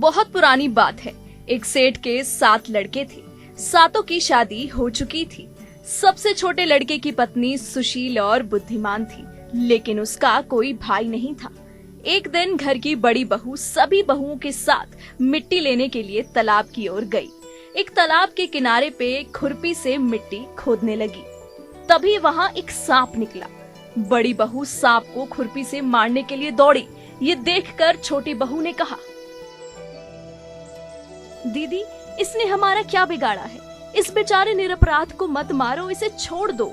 बहुत पुरानी बात है। एक सेठ के 7 लड़के थे। सातों की शादी हो चुकी थी। सबसे छोटे लड़के की पत्नी सुशील और बुद्धिमान थी, लेकिन उसका कोई भाई नहीं था। एक दिन घर की बड़ी बहू सभी बहुओं के साथ मिट्टी लेने के लिए तालाब की ओर गई। एक तालाब के किनारे पे खुरपी से मिट्टी खोदने लगी। तभी वहां एक सांप निकला। बड़ी बहू सांप को खुरपी से मारने के लिए दौड़ी। ये देखकर छोटी बहू ने कहा, दीदी, इसने हमारा क्या बिगाड़ा है? इस बेचारे निरपराध को मत मारो, इसे छोड़ दो।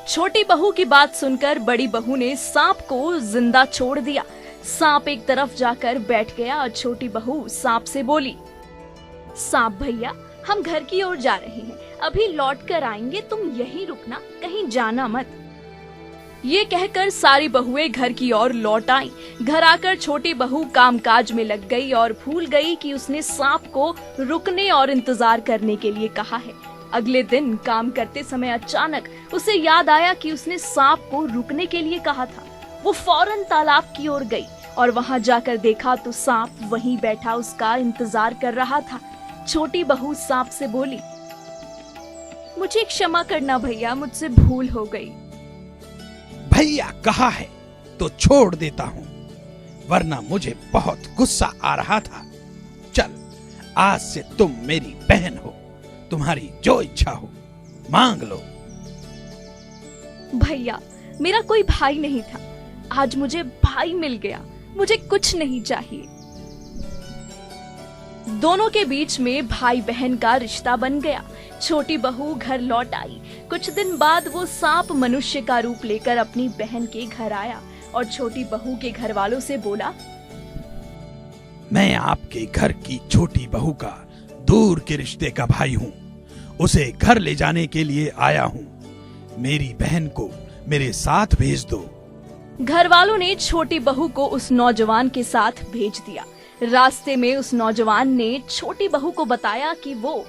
छोटी बहू की बात सुनकर बड़ी बहू ने सांप को जिंदा छोड़ दिया। सांप एक तरफ जाकर बैठ गया और छोटी बहू सांप से बोली, सांप भैया, हम घर की ओर जा रहे हैं, अभी लौट कर आएंगे, तुम यहीं रुकना, कहीं जाना मत। ये कहकर सारी बहुएं घर की ओर लौट आईं। घर आकर छोटी बहू कामकाज में लग गई और भूल गई कि उसने सांप को रुकने और इंतजार करने के लिए कहा है। अगले दिन काम करते समय अचानक उसे याद आया कि उसने सांप को रुकने के लिए कहा था। वो फौरन तालाब की ओर गई और वहां जाकर देखा तो सांप वहीं बैठा उसका इंतजार कर रहा था। छोटी बहू सांप से बोली, मुझे क्षमा करना भैया, मुझसे भूल हो गई। भैया कहा है तो छोड़ देता हूँ, वरना मुझे बहुत गुस्सा आ रहा था। चल, आज से तुम मेरी बहन हो, तुम्हारी जो इच्छा हो मांग लो। भैया, मेरा कोई भाई नहीं था, आज मुझे भाई मिल गया, मुझे कुछ नहीं चाहिए। दोनों के बीच में भाई बहन का रिश्ता बन गया। छोटी बहू घर लौट आई। कुछ दिन बाद वो सांप मनुष्य का रूप लेकर अपनी बहन के घर आया और छोटी बहू के घर वालों से बोला, मैं आपके घर की छोटी बहू का दूर के रिश्ते का भाई हूँ, उसे घर ले जाने के लिए आया हूँ, मेरी बहन को मेरे साथ भेज दो। घर वालों ने छोटी बहू को उस नौजवान के साथ भेज दिया। रास्ते में उस नौजवान ने छोटी बहू को बताया कि वो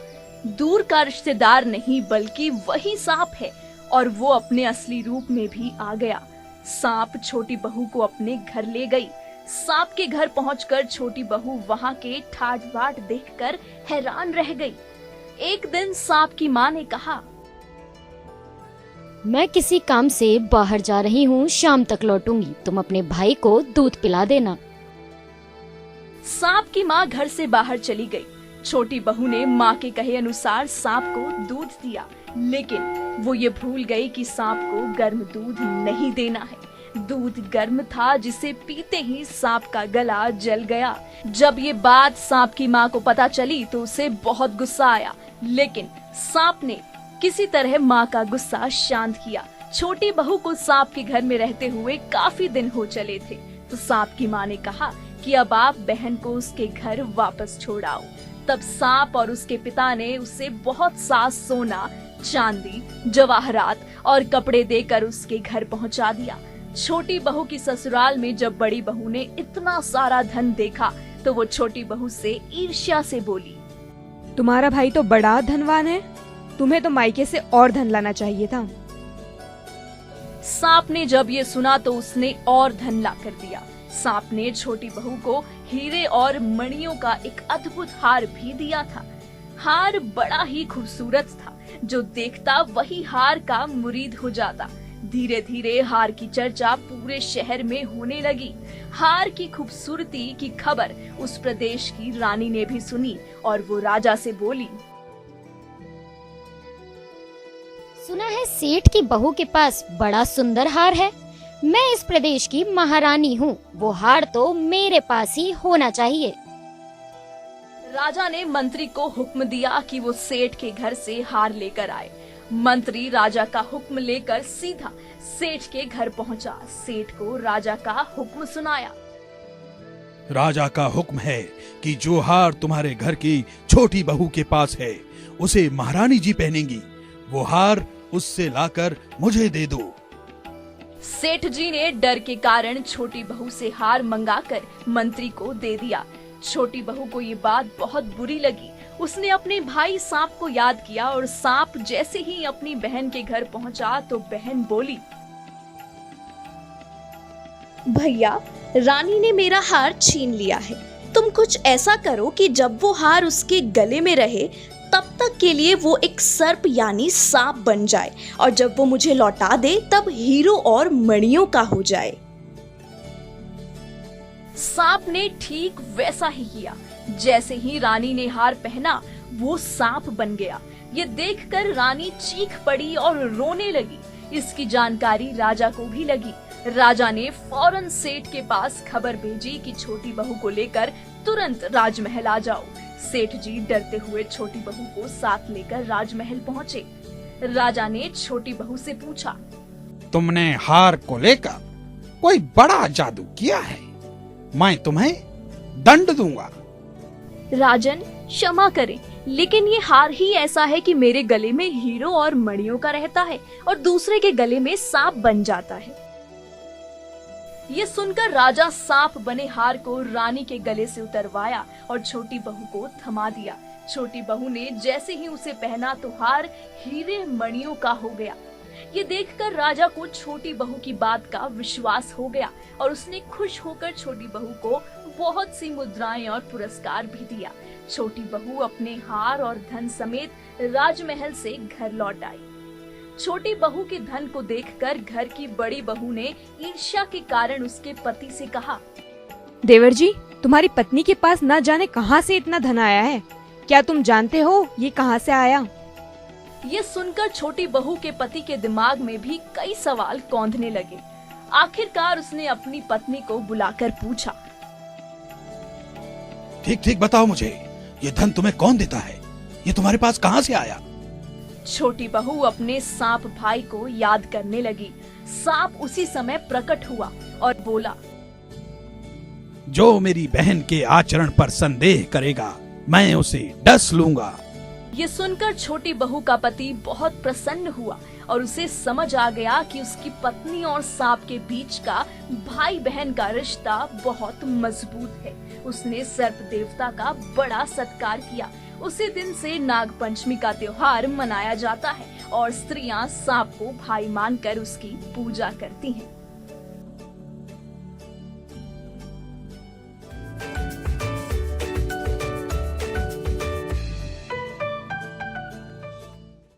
दूर का रिश्तेदार नहीं बल्कि वही सांप है और वो अपने असली रूप में भी आ गया। सांप छोटी बहू को अपने घर ले गई। सांप के घर पहुंचकर छोटी बहू वहां के ठाट बाट देखकर हैरान रह गई। एक दिन सांप की माँ ने कहा, मैं किसी काम से बाहर जा रही हूँ, शाम तक लौटूंगी, तुम अपने भाई को दूध पिला देना। सांप की माँ घर से बाहर चली गई। छोटी बहू ने माँ के कहे अनुसार सांप को दूध दिया, लेकिन वो ये भूल गई कि सांप को गर्म दूध नहीं देना है। दूध गर्म था, जिसे पीते ही सांप का गला जल गया। जब ये बात सांप की माँ को पता चली तो उसे बहुत गुस्सा आया, लेकिन सांप ने किसी तरह माँ का गुस्सा शांत किया। छोटी बहू को सांप के घर में रहते हुए काफी दिन हो चले थे, तो सांप की माँ ने कहा कि अब आप बहन को उसके घर वापस छोड़ आओ। तब सांप और उसके पिता ने उसे बहुत सा सोना, चांदी, जवाहरात और कपड़े देकर उसके घर पहुंचा दिया। छोटी बहू की ससुराल में जब बड़ी बहू ने इतना सारा धन देखा तो वो छोटी बहू से ईर्ष्या से बोली, तुम्हारा भाई तो बड़ा धनवान है, तुम्हें तो मायके से और धन लाना चाहिए था। सांप ने जब ये सुना तो उसने और धन ला कर दिया। सांप ने छोटी बहू को हीरे और मणियों का एक अद्भुत हार भी दिया था। हार बड़ा ही खूबसूरत था, जो देखता वही हार का मुरीद हो जाता। धीरे धीरे हार की चर्चा पूरे शहर में होने लगी। हार की खूबसूरती की खबर उस प्रदेश की रानी ने भी सुनी और वो राजा से बोली, सुना है सेठ की बहू के पास बड़ा सुंदर हार है, मैं इस प्रदेश की महारानी हूँ, वो हार तो मेरे पास ही होना चाहिए। राजा ने मंत्री को हुक्म दिया कि वो सेठ के घर से हार लेकर आए। मंत्री राजा का हुक्म लेकर सीधा सेठ के घर पहुंचा। सेठ को राजा का हुक्म सुनाया। राजा का हुक्म है कि जो हार तुम्हारे घर की छोटी बहू के पास है उसे महारानी जी पहनेंगी, वो हार उससे लाकर मुझे दे दो। सेठ जी ने डर के कारण छोटी बहू से हार मंगाकर मंत्री को दे दिया। छोटी बहू को ये बात बहुत बुरी लगी। उसने अपने भाई सांप को याद किया और सांप जैसे ही अपनी बहन के घर पहुंचा तो बहन बोली, भैया, रानी ने मेरा हार छीन लिया है। तुम कुछ ऐसा करो कि जब वो हार उसके गले में रहे तब तक के लिए वो एक सर्प यानी सांप बन जाए, और जब वो मुझे लौटा दे तब हीरो और मणियों का हो जाए। सांप ने ठीक वैसा ही किया। जैसे ही रानी ने हार पहना वो सांप बन गया। ये देखकर रानी चीख पड़ी और रोने लगी। इसकी जानकारी राजा को भी लगी। राजा ने फौरन सेठ के पास खबर भेजी कि छोटी बहू को लेकर तुरंत राजमहल आ जाओ। सेठ जी डरते हुए छोटी बहू को साथ लेकर राजमहल पहुँचे। राजा ने छोटी बहू से पूछा, तुमने हार को लेकर कोई बड़ा जादू किया है, मैं तुम्हें दंड दूंगा। राजन, क्षमा करें, लेकिन ये हार ही ऐसा है कि मेरे गले में हीरो और मणियों का रहता है और दूसरे के गले में सांप बन जाता है। ये सुनकर राजा सांप बने हार को रानी के गले से उतरवाया और छोटी बहू को थमा दिया। छोटी बहू ने जैसे ही उसे पहना तो हार हीरे मणियों का हो गया। ये देखकर राजा को छोटी बहू की बात का विश्वास हो गया और उसने खुश होकर छोटी बहू को बहुत सी मुद्राएं और पुरस्कार भी दिया। छोटी बहू अपने हार और धन समेत राजमहल से घर लौट आई। छोटी बहू के धन को देखकर घर की बड़ी बहू ने ईर्ष्या के कारण उसके पति से कहा, देवर जी, तुम्हारी पत्नी के पास न जाने कहां से इतना धन आया है। क्या तुम जानते हो ये कहां से आया? ये सुनकर छोटी बहू के पति के दिमाग में भी कई सवाल कौंधने लगे। आखिरकार उसने अपनी पत्नी को बुलाकर पूछा, ठीक ठीक बताओ मुझे, ये धन तुम्हें कौन देता है? ये तुम्हारे पास कहां से आया? छोटी बहू अपने सांप भाई को याद करने लगी। सांप उसी समय प्रकट हुआ और बोला, जो मेरी बहन के आचरण पर संदेह करेगा मैं उसे डस लूंगा। ये सुनकर छोटी बहू का पति बहुत प्रसन्न हुआ और उसे समझ आ गया कि उसकी पत्नी और सांप के बीच का भाई बहन का रिश्ता बहुत मजबूत है। उसने सर्प देवता का बड़ा सत्कार किया। उसी दिन से नाग पंचमी का त्योहार मनाया जाता है और स्त्रियां सांप को भाई मानकर उसकी पूजा करती हैं।